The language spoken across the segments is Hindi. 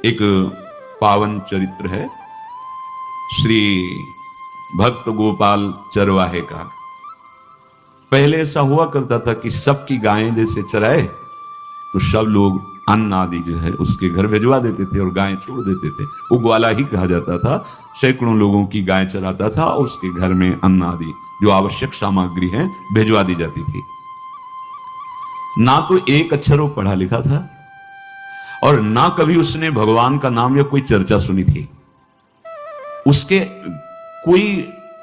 एक पावन चरित्र है श्री भक्त गोपाल चरवाहे का। पहले ऐसा हुआ करता था कि सबकी गायें जैसे चराए तो सब लोग अन्न आदि जो है उसके घर भिजवा देते थे और गायें छोड़ देते थे। वो ग्वाला ही कहा जाता था। सैकड़ों लोगों की गाय चराता था और उसके घर में अन्न आदि जो आवश्यक सामग्री है भिजवा दी जाती थी। ना तो एक अक्षर वो पढ़ा लिखा था और ना कभी उसने भगवान का नाम या कोई चर्चा सुनी थी। उसके कोई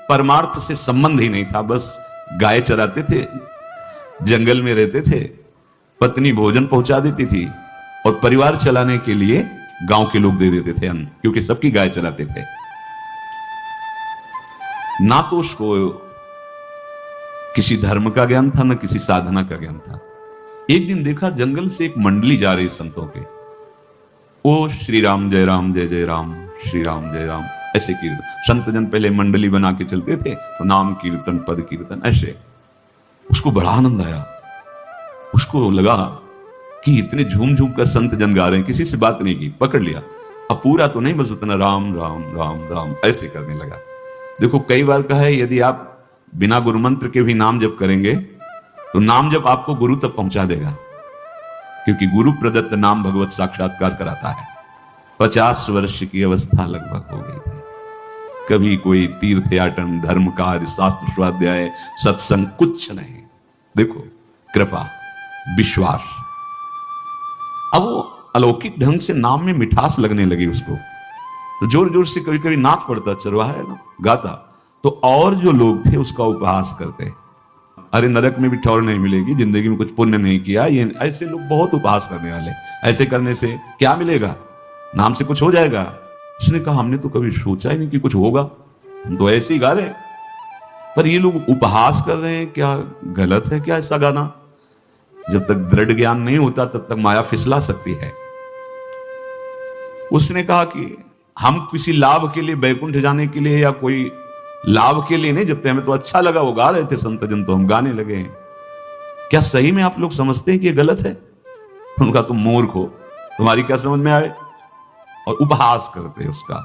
परमार्थ से संबंध ही नहीं था। बस गाय चराते थे, जंगल में रहते थे, पत्नी भोजन पहुंचा देती थी और परिवार चलाने के लिए गांव के लोग दे देते थे अन्न, क्योंकि सबकी गाय चराते थे। ना तो उसको किसी धर्म का ज्ञान था ना किसी साधना का ज्ञान था। एक दिन देखा जंगल से एक मंडली जा रही संतों के। ओ श्री राम जय राम जय जय राम, श्री राम जय राम, ऐसे कीर्तन। संत जन पहले मंडली बना के चलते थे तो नाम कीर्तन पद कीर्तन ऐसे। उसको बड़ा आनंद आया। उसको लगा कि इतने झूम झूम कर संत जन गा रहे हैं, किसी से बात नहीं की, पकड़ लिया। अब पूरा तो नहीं, बस उतना राम राम राम राम ऐसे करने लगा। देखो कई बार कहा है यदि आप बिना गुरु मंत्र के भी नाम जप करेंगे तो नाम जप आपको गुरु तक पहुंचा देगा, क्योंकि गुरु प्रदत्त नाम भगवत साक्षात्कार कराता है। 50 वर्ष की अवस्था लगभग हो गई थी। कभी कोई तीर्थयाटन, धर्म कार्य, शास्त्र स्वाध्याय, सत्संग कुछ नहीं। देखो कृपा, विश्वास। अब वो अलौकिक ढंग से नाम में मिठास लगने लगी उसको, तो जोर जोर से कभी कभी नाच पड़ता, चरवाहा है ना, गाता। तो और जो लोग थे उसका उपहास करते, अरे नरक में भी ठौर नहीं मिलेगी, जिंदगी में कुछ पुण्य नहीं किया, ये ऐसे लोग बहुत उपहास करने वाले। ऐसे करने से क्या मिलेगा, नाम से कुछ हो जाएगा। उसने कहा हमने तो कभी सोचा ही नहीं कि कुछ होगा, हम तो ऐसे ही गा रहे हैं। पर ये लोग उपहास कर रहे हैं, क्या गलत है क्या ऐसा गाना? जब तक दृढ़ ज्ञान नहीं होता तब तक माया फिसला सकती है। उसने कहा कि हम किसी लाभ के लिए, बैकुंठ जाने के लिए या कोई लाभ के लिए नहीं जपते, हमें तो अच्छा लगा, वो गा रहे थे संत जन तो हम गाने लगे हैं। क्या सही में आप लोग समझते हैं कि ये गलत है? उनका तुम मूर्ख हो, तुम्हारी क्या समझ में आए? और उपहास करते उसका।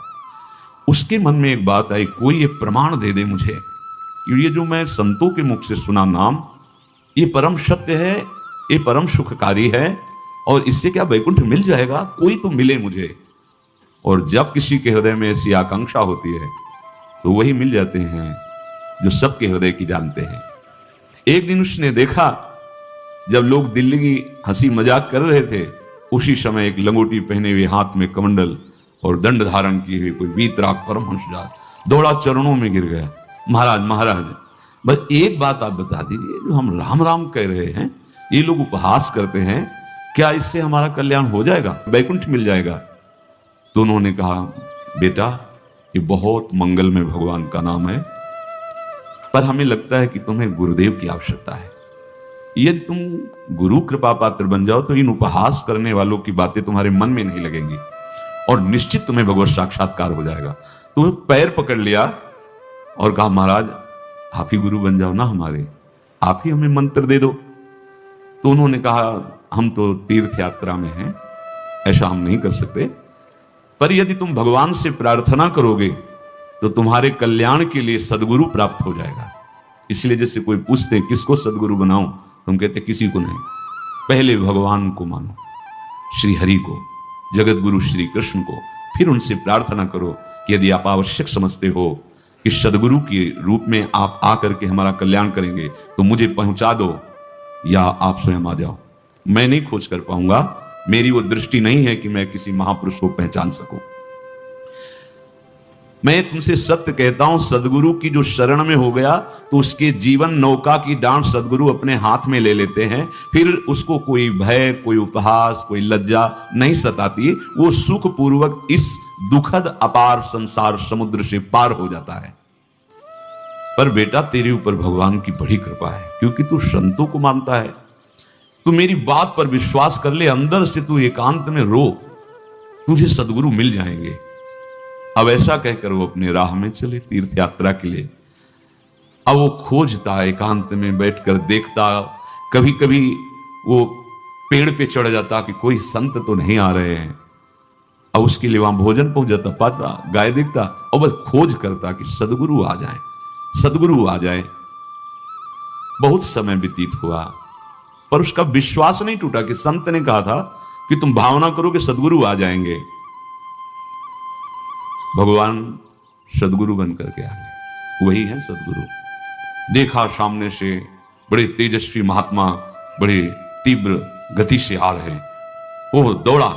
उसके मन में एक बात आई, कोई ये प्रमाण दे दे मुझे कि ये जो मैं संतों के मुख से सुना नाम, ये परम सत्य है, ये परम सुखकारी है और इससे क्या बैकुंठ मिल जाएगा? कोई तो मिले मुझे। और जब किसी के हृदय में ऐसी आकांक्षा होती है तो वही मिल जाते हैं जो सबके हृदय की जानते हैं। एक दिन उसने देखा जब लोग दिल्ली की हंसी मजाक कर रहे थे, उसी समय एक लंगोटी पहने हुए, हाथ में कमंडल और दंड धारण किए हुए कोई वीतराग परमहंस दौड़ा, चरणों में गिर गया। महाराज महाराज, बस एक बात आप बता दीजिए, जो हम राम राम कह रहे हैं, ये लोग उपहास करते हैं, क्या इससे हमारा कल्याण हो जाएगा, बैकुंठ मिल जाएगा? तो उन्होंने कहा बेटा ये बहुत मंगल में भगवान का नाम है, पर हमें लगता है कि तुम्हें गुरुदेव की आवश्यकता है। यदि तुम गुरु कृपा पात्र बन जाओ तो इन उपहास करने वालों की बातें तुम्हारे मन में नहीं लगेंगी और निश्चित तुम्हें भगवत साक्षात्कार हो जाएगा। तो पैर पकड़ लिया और कहा महाराज आप ही गुरु बन जाओ ना हमारे, आप ही हमें मंत्र दे दो। तो उन्होंने कहा हम तो तीर्थ यात्रा में हैं, ऐसा हम नहीं कर सकते, पर यदि तुम भगवान से प्रार्थना करोगे तो तुम्हारे कल्याण के लिए सदगुरु प्राप्त हो जाएगा। इसलिए जैसे कोई पूछते किसको सदगुरु बनाऊं, तुम कहते किसी को नहीं, पहले भगवान को मानो, श्री हरि को, जगत गुरु श्री कृष्ण को, फिर उनसे प्रार्थना करो कि यदि आप आवश्यक समझते हो कि सदगुरु के रूप में आप आकर के हमारा कल्याण करेंगे तो मुझे पहुंचा दो या आप स्वयं आ जाओ। मैं नहीं खोज कर पाऊंगा, मेरी वो दृष्टि नहीं है कि मैं किसी महापुरुष को पहचान सकूं। मैं तुमसे सत्य कहता हूं, सदगुरु की जो शरण में हो गया तो उसके जीवन नौका की डांट सदगुरु अपने हाथ में ले लेते हैं। फिर उसको कोई भय, कोई उपहास, कोई लज्जा नहीं सताती, वो सुखपूर्वक इस दुखद अपार संसार समुद्र से पार हो जाता है। पर बेटा तेरे ऊपर भगवान की बड़ी कृपा है, क्योंकि तू संतों को मानता है। तू मेरी बात पर विश्वास कर ले, अंदर से तू एकांत में रो, तुझे सदगुरु मिल जाएंगे। अब ऐसा कहकर वो अपने राह में चले तीर्थ यात्रा के लिए। अब वो खोजता, एकांत में बैठकर देखता, कभी कभी वो पेड़ पे चढ़ जाता कि कोई संत तो नहीं आ रहे हैं। अब उसके लिए वहां भोजन पहुंच जाता, पाता, गाय दिखता और बस खोज करता कि सदगुरु आ जाए, सदगुरु आ जाए। बहुत समय व्यतीत हुआ पर उसका विश्वास नहीं टूटा कि संत ने कहा था कि तुम भावना करो कि सदगुरु आ जाएंगे। भगवान सदगुरु बन करके आ गए, वही है सदगुरु। देखा सामने से बड़े तेजस्वी महात्मा बड़े तीव्र गति से आ रहे, वो दौड़ा,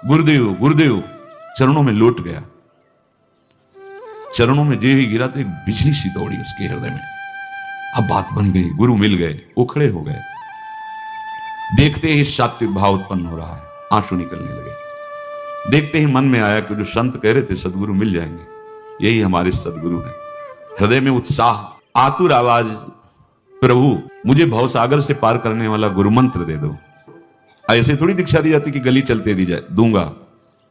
गुरुदेव गुरुदेव, चरणों में लौट गया। चरणों में जे ही गिरा तो एक बिजली सी दौड़ी उसके हृदय में। अब बात बन गई, गुरु मिल गए, वो खड़े हो गए। देखते ही सात्विक भाव उत्पन्न हो रहा है, आंसू निकलने लगे। देखते ही मन में आया कि जो संत कह रहे थे सदगुरु मिल जाएंगे, यही हमारे सदगुरु हैं। हृदय में उत्साह, आतुर आवाज, प्रभु मुझे भवसागर से पार करने वाला गुरु मंत्र दे दो। ऐसे थोड़ी दीक्षा दी जाती कि गली चलते दी जाए, दूंगा।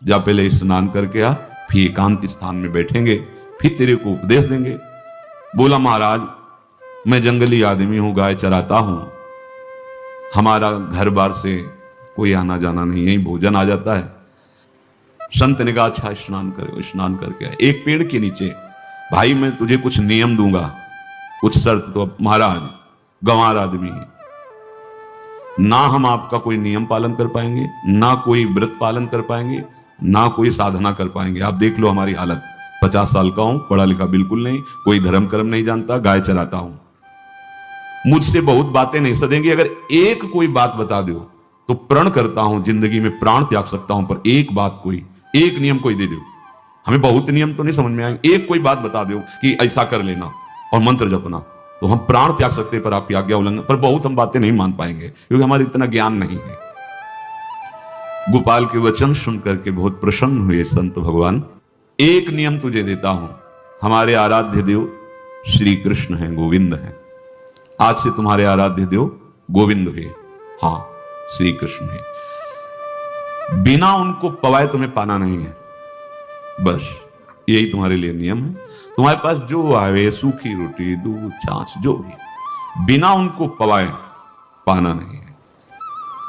जा पहले स्नान करके आ, फिर एकांत स्थान में बैठेंगे, फिर तेरे को उपदेश देंगे। बोला महाराज मैं जंगली आदमी हूं, गाय चराता हूं, हमारा घर बार से कोई आना जाना नहीं, यही भोजन आ जाता है। संत ने कहा अच्छा स्नान करो। स्नान करके आए, एक पेड़ के नीचे, भाई मैं तुझे कुछ नियम दूंगा, कुछ शर्त। तो महाराज गंवार आदमी है, ना हम आपका कोई नियम पालन कर पाएंगे, ना कोई व्रत पालन कर पाएंगे, ना कोई साधना कर पाएंगे। आप देख लो हमारी हालत, 50 साल का हूं, पढ़ा लिखा बिल्कुल नहीं, कोई धर्म कर्म नहीं जानता, गाय चराता हूं। मुझसे बहुत बातें नहीं सदेंगी, अगर एक कोई बात बता दो तो प्रण करता हूं जिंदगी में प्राण त्याग सकता हूं, पर एक बात कोई, एक नियम कोई दे दो। हमें बहुत नियम तो नहीं समझ में आएंगे, एक कोई बात बता दो कि ऐसा कर लेना और मंत्र जपना, तो हम प्राण त्याग सकते हैं, पर आपकी आज्ञा उल्लंघन, पर बहुत हम बातें नहीं मान पाएंगे क्योंकि हमारे इतना ज्ञान नहीं है। गोपाल के वचन सुन करके बहुत प्रसन्न हुए संत भगवान। एक नियम तुझे देता हूं, हमारे आराध्य देव श्री कृष्ण हैं, गोविंद हैं, आज से तुम्हारे आराध्य देव गोविंद हुए, हाँ श्री कृष्ण है। बिना उनको पवाए तुम्हें पाना नहीं है, बस यही तुम्हारे लिए नियम है। तुम्हारे पास जो आवे, सूखी रोटी, दूध, छाछ, जो भी, बिना उनको पवाए पाना नहीं है।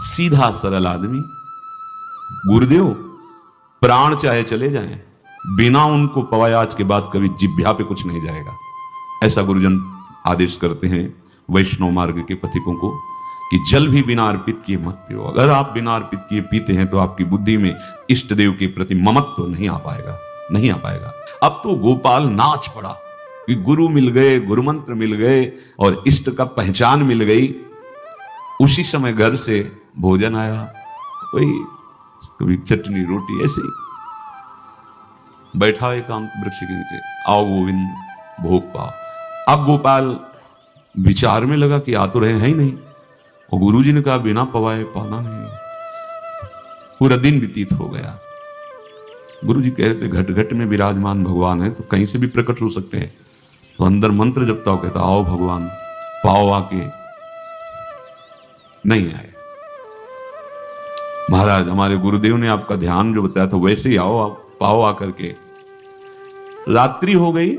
सीधा सरल आदमी, गुरुदेव प्राण चाहे चले जाएं, बिना उनको पवाए आज के बाद कभी जिह्वा पे कुछ नहीं जाएगा। ऐसा गुरुजन आदेश करते हैं वैष्णव मार्ग के पथिकों को कि जल भी बिना अर्पित किए मत पियो। अगर आप बिना अर्पित किए पीते हैं तो आपकी बुद्धि में इष्ट देव के प्रति ममत्व तो नहीं आ पाएगा, नहीं आ पाएगा। अब तो गोपाल नाच पड़ा कि गुरु मिल गए, गुरु मंत्र मिल गए और इष्ट का पहचान मिल गई। उसी समय घर से भोजन आया, वही कभी चटनी रोटी, ऐसे बैठा एकांत वृक्ष के नीचे, आओ गोविंद भोग पाओ। अब गोपाल विचार में लगा कि आ तो रहे हैं ही नहीं, और गुरुजी ने कहा बिना पवाए पाना नहीं। पूरा दिन व्यतीत हो गया। गुरुजी कह रहे थे घट घट में विराजमान भगवान है तो कहीं से भी प्रकट हो सकते हैं। तो अंदर मंत्र जपता हो, कहता आओ भगवान पाओ आके, नहीं आए। महाराज हमारे गुरुदेव ने आपका ध्यान जो बताया था वैसे ही आओ, आप पाओ आकर के। रात्रि हो गई,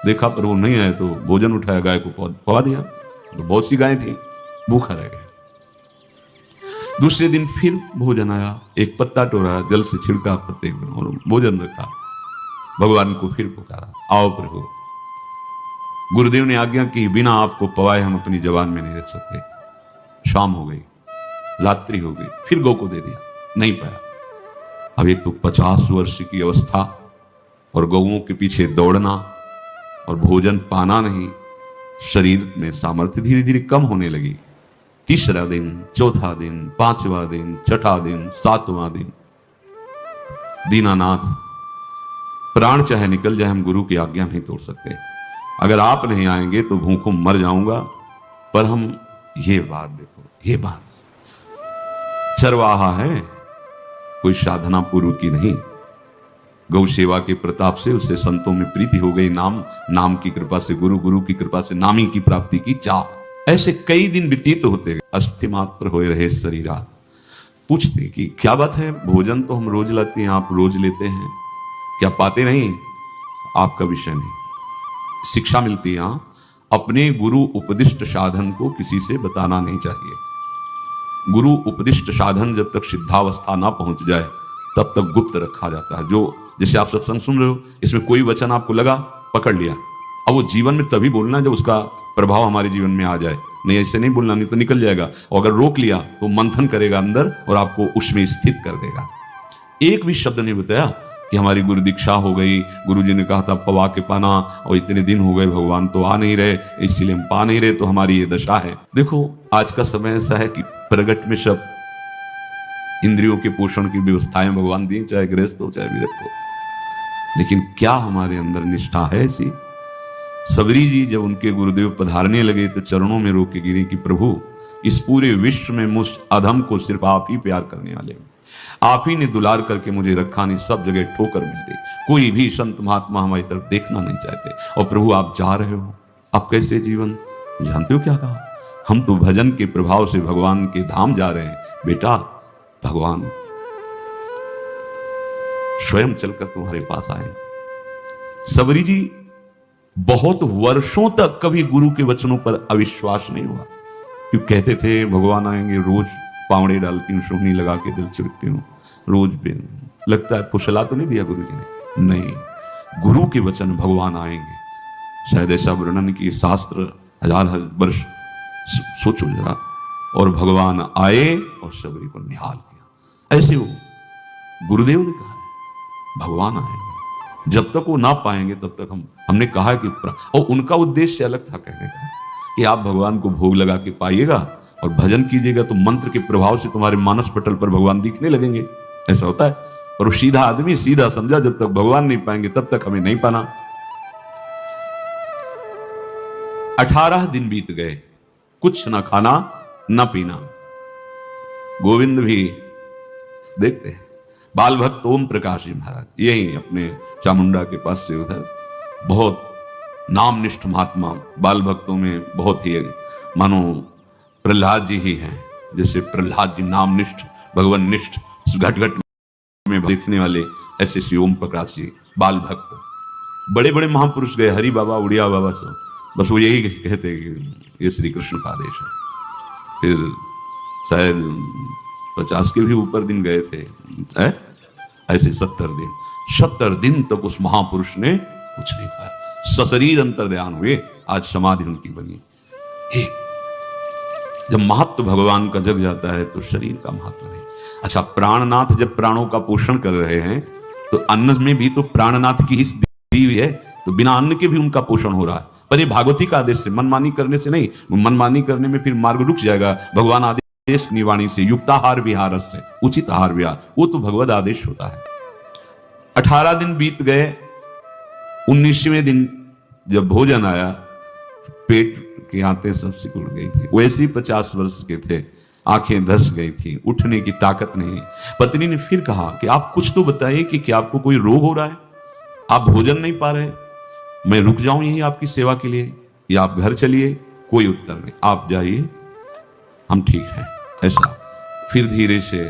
देखा पर वो नहीं आए तो भोजन उठाया, गाय को पवा दिया। तो बहुत सी गायें थी, भूखा रह गया। दूसरे दिन फिर भोजन आया, एक पत्ता टोरा, जल से छिड़का पत्ते और भोजन रखा। भगवान को फिर पुकारा, आओ प्रभु। गुरुदेव ने आज्ञा की बिना आपको पवाए हम अपनी जबान में नहीं रख सकते। शाम हो गई, रात्रि हो गई, फिर गौ को दे दिया, नहीं पाया। अब एक तो 50 वर्ष की अवस्था और गौओं के पीछे दौड़ना और भोजन पाना नहीं, शरीर में सामर्थ्य धीरे धीरे कम होने लगी। तीसरा दिन, चौथा दिन, 5वां दिन, 6ठा दिन, 7वां दिन, दीनानाथ प्राण चाहे निकल जाए हम गुरु की आज्ञा नहीं तोड़ सकते। अगर आप नहीं आएंगे तो भूखों मर जाऊंगा। पर हम ये बात देखो, ये बात चरवाहा है, कोई साधना पूर्व की नहीं। गौ सेवा के प्रताप से उससे संतों में प्रीति हो गई, नाम की कृपा से, गुरु की कृपा से नामी की प्राप्ति की चाह। ऐसे कई दिन व्यतीत होते गए, अस्थि मात्र हो रहे शरीरा। पूछते कि क्या बात है, भोजन तो हम रोज लाते हैं, आप रोज लेते हैं, क्या पाते नहीं? आपका विषय नहीं। शिक्षा मिलती है, अपने गुरु उपदिष्ट साधन को किसी से बताना नहीं चाहिए। गुरु उपदिष्ट साधन जब तक सिद्धावस्था ना पहुंच जाए तब तक गुप्त रखा जाता है। जो जैसे आप सत्संग सुन रहे हो, इसमें कोई वचन आपको लगा, पकड़ लिया, अब वो जीवन में तभी बोलना है जब उसका प्रभाव हमारे जीवन में आ जाए। नहीं ऐसे नहीं बोलना, नहीं तो निकल जाएगा। और अगर रोक लिया तो मंथन करेगा अंदर और आपको उसमें स्थित कर देगा। एक भी शब्द नहीं बताया कि हमारी गुरु दीक्षा हो गई, गुरुजी ने कहा था पवा के पाना, और इतने दिन हो गए भगवान तो आ नहीं रहे, इसीलिए हम पा नहीं रहे, तो हमारी ये दशा है। देखो आज का समय ऐसा है कि प्रगट में सब इंद्रियों के पोषण की व्यवस्थाएं भगवान दी, चाहे गृहस्थ हो चाहे विरक्त हो, लेकिन क्या हमारे अंदर निष्ठा है ऐसी? सबरी जी जब उनके गुरुदेव पधारने लगे तो चरणों में रो के गिरे कि प्रभु इस पूरे विश्व में मुझ अधम को सिर्फ आप ही प्यार करने वाले हो, आप ही ने दुलार करके मुझे रखा, नहीं सब जगह ठोकर मिलती, कोई भी संत महात्मा हमारी तरफ देखना नहीं चाहते, और प्रभु आप जा रहे हो, आप कैसे जीवन? जानते हो क्या कहा? हम तो भजन के प्रभाव से भगवान के धाम जा रहे हैं बेटा, भगवान स्वयं चलकर तुम्हारे पास आए। सबरी जी बहुत वर्षों तक कभी गुरु के वचनों पर अविश्वास नहीं हुआ, क्योंकि कहते थे भगवान आएंगे, रोज पावड़े डालती हूँ, सोहनी लगा के दिल छिड़कती हूँ, रोज बिन लगता है फुसला तो नहीं दिया गुरु जी ने? नहीं, गुरु के वचन भगवान आएंगे, शायद ऐसा वर्णन की शास्त्र हजार वर्ष सोचो जरा, और भगवान आए और सबरी को निहाल किया। ऐसे वो गुरुदेव ने कहा है भगवान आएंगे, जब तक वो ना पाएंगे तब तक हमने कहा कि, और उनका उद्देश्य अलग था कहने का कि आप भगवान को भोग लगा के पाइएगा और भजन कीजिएगा तो मंत्र के प्रभाव से तुम्हारे मानस पटल पर भगवान दिखने लगेंगे। ऐसा होता है। और वो सीधा आदमी सीधा समझा, जब तक भगवान नहीं पाएंगे तब तक हमें नहीं पाना। 18 दिन बीत गए, कुछ ना खाना ना पीना। गोविंद भी देखते हैं, बाल भक्त ओम प्रकाश जी महाराज यही अपने चामुंडा के पास से उधर, बहुत नामनिष्ठ महात्मा, बाल भक्तों में बहुत ही मानो प्रहलाद जी ही हैं। जैसे प्रहलाद जी नामनिष्ठ भगवान निष्ठ घट घट में देखने वाले, ऐसे श्री ओम प्रकाश जी बाल भक्त। बड़े बड़े महापुरुष गए, हरि बाबा, उड़िया बाबा, सब बस वो यही कहते कि ये श्री कृष्ण का आदेश है। फिर शायद 50 के भी ऊपर दिन गए थे, ऐसे 70 दिन तक उस महापुरुष ने कुछ नहीं खाया, सशरीर अंतर्ध्यान हुए। आज समाधि उनकी बनी। जब महत्व भगवान का जग जाता है तो शरीर का महत्व नहीं। अच्छा, प्राणनाथ जब प्राणों का पोषण कर रहे हैं तो अन्न में भी तो प्राणनाथ की हिस्स दी हुई है, तो बिना अन्न के भी उनका पोषण हो रहा है। पर ये भागवती का आदेश से, मनमानी करने से नहीं। मनमानी करने में फिर मार्ग रुक जाएगा। भगवान आदेश निवाणी से, युक्ताहार विहार से, उचित आहार विहार, वो तो भगवत आदेश होता है। 18 दिन बीत गए, 19वें दिन जब भोजन आया, पेट के आते सब सिकुड़ गई थी। वैसे ही 50 वर्ष के थे, आंखें धस गई थी, उठने की ताकत नहीं। पत्नी ने फिर कहा कि आप कुछ तो बताइए कि क्या आपको कोई रोग हो रहा है? आप भोजन नहीं पा रहे, मैं रुक जाऊं यही आपकी सेवा के लिए, या आप घर चलिए? कोई उत्तर नहीं, आप जाइए, हम ठीक हैं। ऐसा फिर धीरे से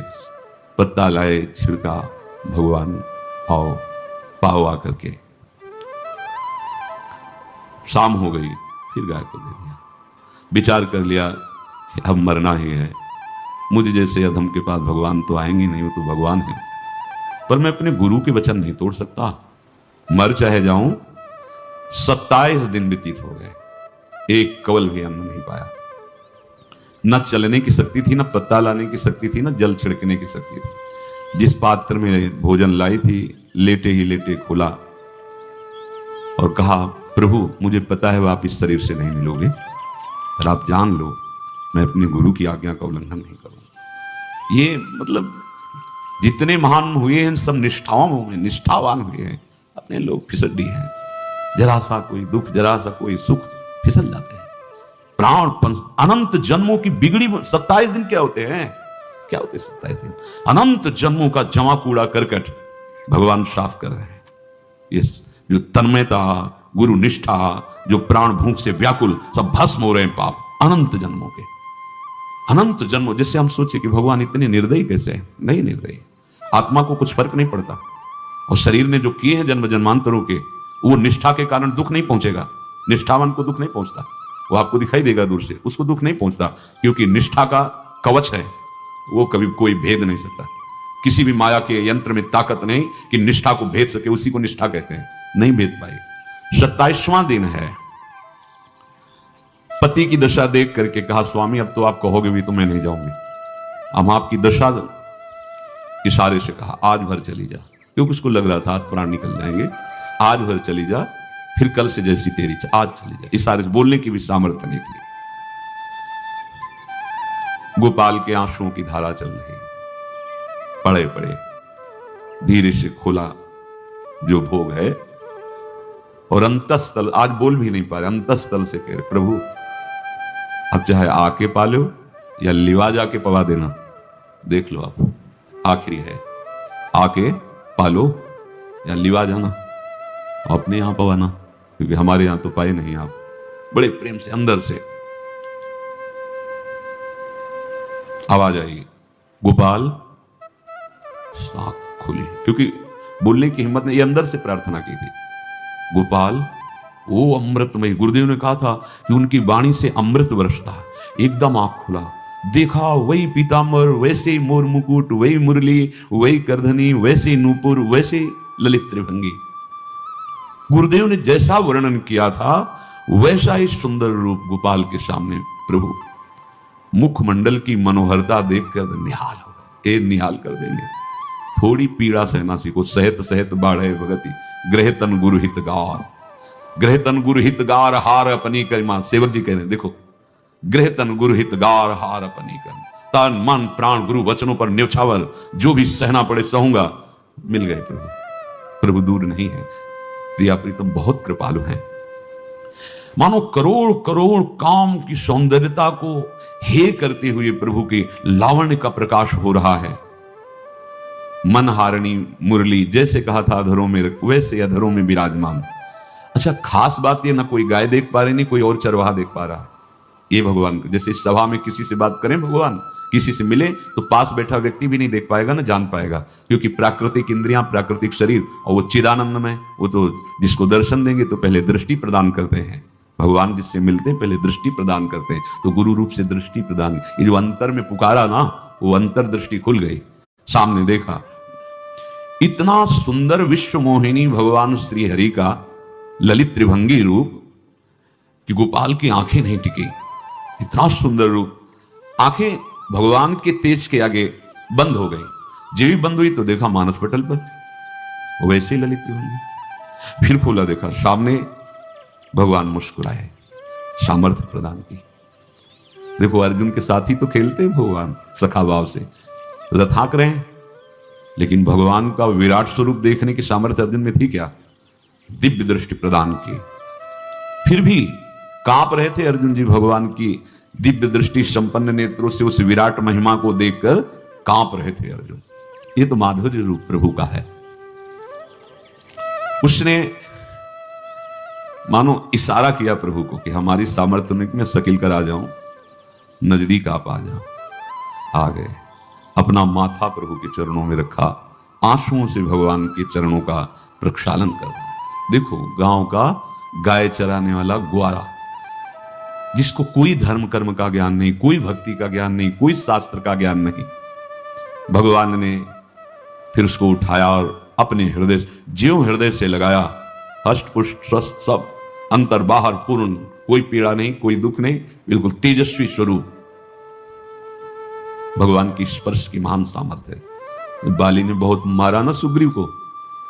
पत्ता लाए, छिड़का, भगवान आओ, पाओ आकर के। शाम हो गई, फिर गाय को दे दिया। विचार कर लिया कि अब मरना ही है, मुझे जैसे अधम के पास भगवान तो आएंगे नहीं, वो तो भगवान है, पर मैं अपने गुरु के वचन नहीं तोड़ सकता, मर चाहे जाऊं। 27 दिन व्यतीत हो गए, एक कवल भी अन्न नहीं पाया। न चलने की शक्ति थी, न पत्ता लाने की शक्ति थी, न जल छिड़कने की शक्ति थी। जिस पात्र में भोजन लाई थी, लेटे ही लेटे खोला और कहा, प्रभु मुझे पता है आप इस शरीर से नहीं मिलोगे, पर आप जान लो मैं अपने गुरु की आज्ञा का उल्लंघन नहीं करूंगा। ये मतलब जितने महान हुए हैं सब निष्ठावान हुए हैं। अपने लोग फिसड्डी हैं, जरा सा कोई दुख, जरा सा कोई सुख, फिसल जाते हैं। प्राण अनंत जन्मों की बिगड़ी 27 दिन क्या होते हैं? क्या होते 27 दिन? अनंत जन्मों का जमा कूड़ा करकट भगवान साफ कर रहे हैं। ये जो तन्मयता, गुरु निष्ठा, जो प्राण भूख से व्याकुल, सब भस्म हो रहे हैं पाप अनंत जन्मों के। अनंत जन्मों, जैसे हम सोचे कि भगवान इतने निर्दयी कैसे हैं? नहीं निर्दयी, आत्मा को कुछ फर्क नहीं पड़ता। और शरीर ने जो किए हैं जन्म जन्मांतरों के, वो निष्ठा के कारण दुख नहीं पहुंचेगा। निष्ठावान को दुख नहीं पहुंचता, वो आपको दिखाई देगा दूर से, उसको दुख नहीं पहुंचता, क्योंकि निष्ठा का कवच है, वो कभी कोई भेद नहीं सकता। किसी भी माया के यंत्र में ताकत नहीं कि निष्ठा को भेद सके, उसी को निष्ठा कहते हैं, नहीं भेद पाई। 27वां दिन है, पति की दशा देख करके कहा स्वामी अब तो आप कहोगे भी तो मैं नहीं जाऊंगी। हम आपकी दशा इशारे से कहा आज भर चली जा, क्योंकि उसको लग रहा था हाथ प्राण निकल जाएंगे। आज भर चली जा, फिर कल से जैसी तेरी आज चली जा। इशारे से बोलने की भी सामर्थ्य नहीं थी। गोपाल के आंसुओं की धारा चल रही, पड़े पड़े धीरे से खोला जो भोग है और अंतस्थल, आज बोल भी नहीं पा रहे, अंतस्थल से कह रहे प्रभु अब चाहे आके पालो या लिवा जाके पवा देना, देख लो आप, आखिरी है, आके पालो या लिवा जाना, अपने यहां पवाना, क्योंकि हमारे यहां तो पाए नहीं आप। बड़े प्रेम से अंदर से आवाज आई, गोपाल आंख खुली, क्योंकि बोलने की हिम्मत नहीं, ये अंदर से प्रार्थना की थी। गोपाल वो अमृतमय, गुरुदेव ने कहा था कि उनकी वाणी से अमृत बरसता। एकदम आंख खुला, देखा वही पीतांबर, वैसे ही मोर मुकुट, वही मुरली, वही करधनी, वैसे नूपुर, वैसे ललित त्रिभंगी। गुरुदेव ने जैसा वर्णन किया था वैसा ही सुंदर रूप गोपाल के सामने प्रभु। मुखमंडल की मनोहरता देखकर निहाल हो गए, निहाल कर देंगे। थोड़ी पीड़ा सहना सीखो, सहत सहत बाढ़े भगति, ग्रह तन गुरु हितगार, ग्रह तन गुरु हितगार हार अपनी करिमा। सेवक जी कह रहे हैं देखो, ग्रह तन गुरु हितगार हार अपनी कर, तन मन प्राण गुरु वचनों पर न्यौछावर, जो भी सहना पड़े सहूंगा। मिल गए प्रभु, प्रभु दूर नहीं है। प्रिया प्रीतम बहुत कृपालु हैं। मानो करोड़ करोड़ काम की सौंदर्यता को हे करते हुए प्रभु के लावण्य का प्रकाश हो रहा है। मन हारणी मुरली, जैसे कहा था अधरों में वैसे अधरों में विराजमान। अच्छा खास बात ये, ना कोई गाय देख पा रही, नहीं कोई और चरवाहा देख पा रहा। ये भगवान को, जैसे इस सभा में किसी से बात करें, भगवान किसी से मिले तो पास बैठा व्यक्ति भी नहीं देख पाएगा ना जान पाएगा, क्योंकि प्राकृतिक इंद्रियां, प्राकृतिक शरीर, और वो चिदानंद में, वो तो जिसको दर्शन देंगे तो पहले दृष्टि प्रदान करते हैं। भगवान जिससे मिलते हैं पहले दृष्टि प्रदान करते हैं, तो गुरु रूप से दृष्टि प्रदान। ये जो अंतर में पुकारा ना, वो अंतर दृष्टि खुल गई, सामने देखा। इतना सुंदर विश्व मोहिनी भगवान श्री हरि का ललित त्रिभंगी रूप कि गोपाल की आंखें नहीं टिकी। इतना सुंदर रूप, आंखें भगवान के तेज के आगे बंद हो गई। जब भी बंद हुई तो देखा मानस पटल पर वैसे ही ललित त्रिभंगी। फिर खोला, देखा सामने भगवान मुस्कुराए, सामर्थ्य प्रदान की। देखो अर्जुन के साथ ही तो खेलते हैं भगवान सखा भाव से, लथाक रहे हैं, लेकिन भगवान का विराट स्वरूप देखने की सामर्थ्य अर्जुन में थी क्या? दिव्य दृष्टि प्रदान की। फिर भी कांप रहे थे अर्जुन जी, भगवान की दिव्य दृष्टि संपन्न नेत्रों से उस विराट महिमा को देखकर कांप रहे थे अर्जुन। ये तो माधुर्य रूप प्रभु का है। उसने मानो इशारा किया प्रभु को कि हमारी सामर्थ्य में मैं सकिल कर आ जाऊं, नजदीक आप आ जाओ। आ गए, अपना माथा प्रभु के चरणों में रखा, आंसुओं से भगवान के चरणों का प्रक्षालन कर रहा। देखो गांव का गाय चराने वाला ग्वारा, जिसको कोई धर्म कर्म का ज्ञान नहीं, कोई भक्ति का ज्ञान नहीं, कोई शास्त्र का ज्ञान नहीं, भगवान ने फिर उसको उठाया और अपने हृदय, ज्यों हृदय से लगाया, हष्ट पुष्ट स्वस्थ सब, अंतर बाहर पूर्ण, कोई पीड़ा नहीं, कोई दुख नहीं, बिल्कुल तेजस्वी स्वरूप। भगवान की स्पर्श की महान सामर्थ्य है। बाली ने बहुत मारा ना सुग्रीव को,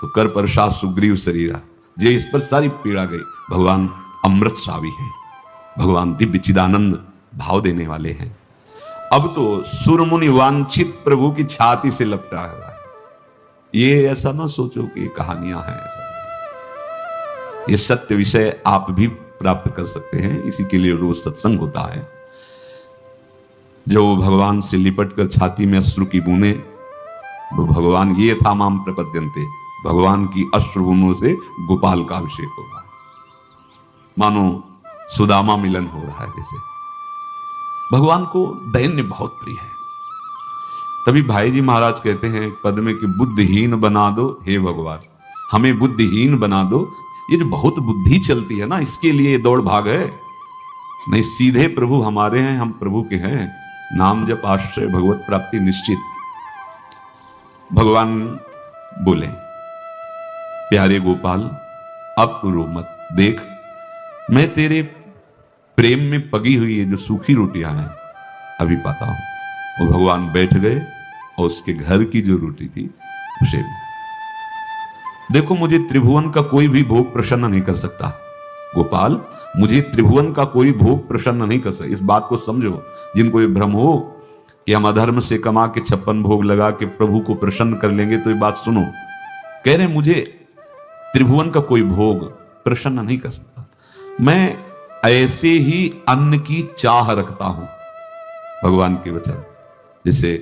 तो कर प्रसाद सुग्रीव शरीरा, जे इस पर सारी पीड़ा गई। भगवान अमृत सावी है, भगवान दिव्य चिदानंद भाव देने वाले हैं। अब तो सुरमुनि वांछित प्रभु की छाती से लपटा हुआ है। ये ऐसा ना सोचो कि कहानियां हैं, ऐसा ये सत्य विषय आप भी प्राप्त कर सकते हैं। इसी के लिए रोज सत्संग होता है। जो भगवान से लिपट कर छाती में अश्रु की बूंदे, वो भगवान ये था माम प्रपद्यन्ते, भगवान की अश्रु बूंदों से गोपाल का अभिषेक होगा। मानो सुदामा मिलन हो रहा है जैसे। भगवान को दैन्य बहुत प्रिय है। तभी भाई जी महाराज कहते हैं पद में कि बुद्धिहीन बना दो हे भगवान, हमें बुद्धिहीन बना दो। ये जो बहुत बुद्धि चलती है ना, इसके लिए दौड़ भाग है। नहीं, सीधे प्रभु हमारे हैं, हम प्रभु के हैं। नाम जप आश्रय भगवत प्राप्ति निश्चित। भगवान बोले, प्यारे गोपाल अब तू रो मत, देख मैं तेरे प्रेम में पगी हुई ये जो सूखी रोटियां हैं अभी पाता हूं। और भगवान बैठ गए और उसके घर की जो रोटी थी उसे देखो, मुझे त्रिभुवन का कोई भी भोग प्रसन्न नहीं कर सकता गोपाल, मुझे त्रिभुवन का कोई भोग प्रसन्न नहीं कर सकता। इस बात को समझो, जिनको ये भ्रम हो कि हम अधर्म से कमा के 56 भोग लगा के प्रभु को प्रसन्न कर लेंगे, तो ये बात सुनो। कह रहे मुझे त्रिभुवन का कोई भोग प्रसन्न नहीं कर सकता, मैं ऐसे ही अन्न की चाह रखता हूं। भगवान के वचन, जैसे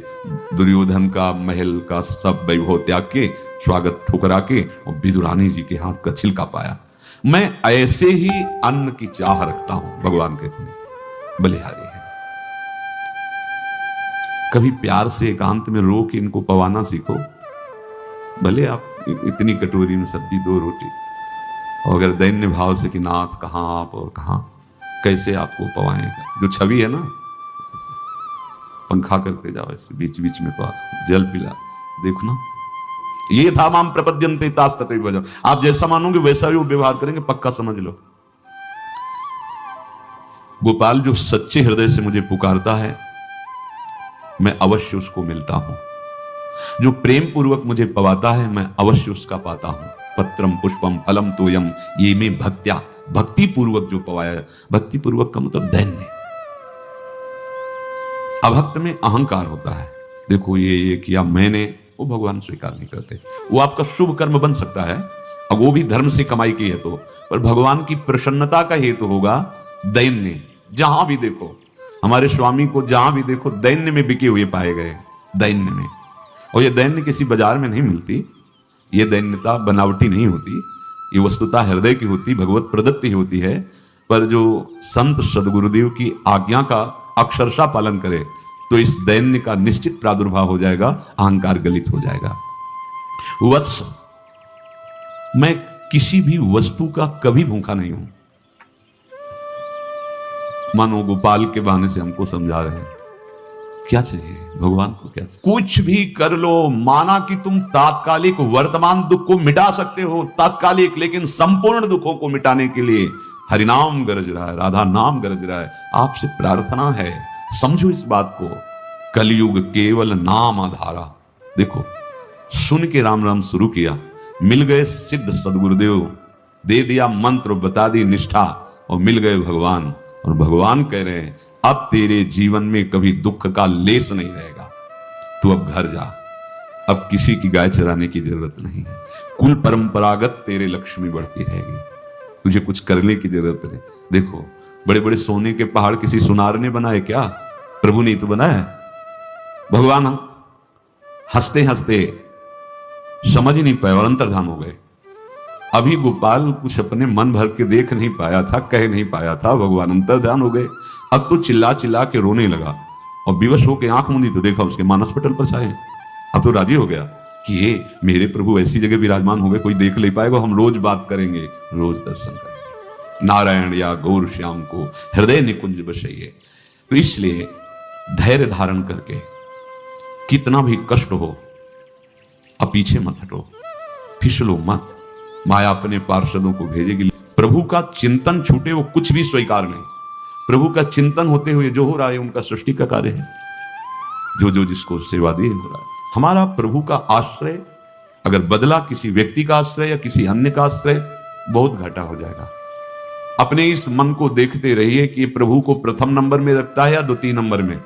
दुर्योधन का महल का सब वैभव त्याग के स्वागत ठुकरा के और विदुरानी जी के हाथ का छिलका पाया, मैं ऐसे ही अन्न की चाह रखता हूं। भगवान कहते हैं बलिहारी है। कभी प्यार से एकांत में रो के इनको पवाना सीखो। भले आप इतनी कटोरी में सब्जी 2 रोटी, और अगर दैन्य भाव से कि नाथ कहां आप और कहां, कैसे आपको पवाएगा। जो छवि है ना, पंखा करते जाओ ऐसे बीच बीच में, तो जल पिला, देखो ना, ये था माम प्रपद्यन्ते तास्तते भजन। आप जैसा मानोगे वैसा भी वो व्यवहार करेंगे, पक्का समझ लो। गोपाल जो सच्चे हृदय से मुझे पुकारता है मैं अवश्य उसको मिलता हूं, जो प्रेम पूर्वक मुझे पवाता है मैं अवश्य उसका पाता हूं। पत्रम पुष्पम फलम तोयम ये में भक्त्या, भक्ति पूर्वक जो पवाया, भक्ति पूर्वक का मतलब दैन्य। अभक्त में अहंकार होता है, देखो ये किया मैंने, वो भगवान स्वीकार नहीं करते। वो आपका शुभ कर्म बन सकता है, अब वो भी धर्म से कमाई की है तो, पर भगवान की प्रसन्नता का हेतु होगा दैन्य। जहां भी देखो हमारे स्वामी को, जहां भी देखो दैन्य में बिके हुए पाए गए, दैन्य में। और ये दैन्य किसी बाजार में नहीं मिलती, ये दैन्यता बनावटी नहीं होती, ये वस्तुतः हृदय की होती, भगवत प्रदत्त ही होती है। पर जो संत सदगुरुदेव की आज्ञा का अक्षरशः पालन करे तो इस दैन्य का निश्चित प्रादुर्भाव हो जाएगा, अहंकार गलित हो जाएगा। वत्स, मैं किसी भी वस्तु का कभी भूखा नहीं हूं। मानो गोपाल के बहाने से हमको समझा रहे हैं क्या चाहिए भगवान को, क्या चाहिए? कुछ भी कर लो, माना कि तुम तात्कालिक वर्तमान दुख को मिटा सकते हो, तात्कालिक, लेकिन संपूर्ण दुखों को मिटाने के लिए हरिनाम गरज रहा है, राधा नाम गरज रहा है। आपसे प्रार्थना है, समझो इस बात को, कलयुग केवल नाम आधारा। देखो सुन के राम राम शुरू किया, मिल गए सिद्ध सदगुरुदेव, दे दिया मंत्र, बता दी निष्ठा, और मिल गए भगवान। और भगवान कह रहे हैं अब तेरे जीवन में कभी दुख का लेस नहीं रहेगा, तू अब घर जा, अब किसी की गाय चराने की जरूरत नहीं है, कुल परंपरागत तेरे लक्ष्मी बढ़ती रहेगी, तुझे कुछ करने की जरूरत नहीं। देखो बड़े बड़े सोने के पहाड़ किसी सुनार ने बनाए क्या? प्रभु ने तो बनाया। भगवान हंसते हंसते समझ ही नहीं पाए और अंतर्धान हो गए। अभी गोपाल कुछ अपने मन भर के देख नहीं पाया था, कह नहीं पाया था, भगवान अंतर्धान हो गए। अब तो चिल्ला चिल्ला के रोने लगा और विवश होकर आंख मूंदी तो देखा उसके मानस पटल पर छाए। अब तो राजी हो गया कि ये मेरे प्रभु ऐसी जगह विराजमान हो गए, कोई देख नहीं पाएगा, हम रोज बात करेंगे, रोज दर्शन करेंगे। नारायण या गौर श्याम को हृदय निकुंज बसइए। तो इसलिए धैर्य धारण करके कितना भी कष्ट हो अब पीछे मत हटो, फिसलो मत। माया अपने पार्षदों को भेजेगी। प्रभु का चिंतन छूटे वो कुछ भी स्वीकार नहीं। प्रभु का चिंतन होते हुए जो हो रहा है उनका सृष्टि का कार्य है, जो जो जिसको सेवा दी हो रहा है। हमारा प्रभु का आश्रय अगर बदला किसी व्यक्ति का आश्रय या किसी अन्य का आश्रय, बहुत घाटा हो जाएगा। अपने इस मन को देखते रहिए कि प्रभु को प्रथम नंबर में रखता है या द्वितीय नंबर में।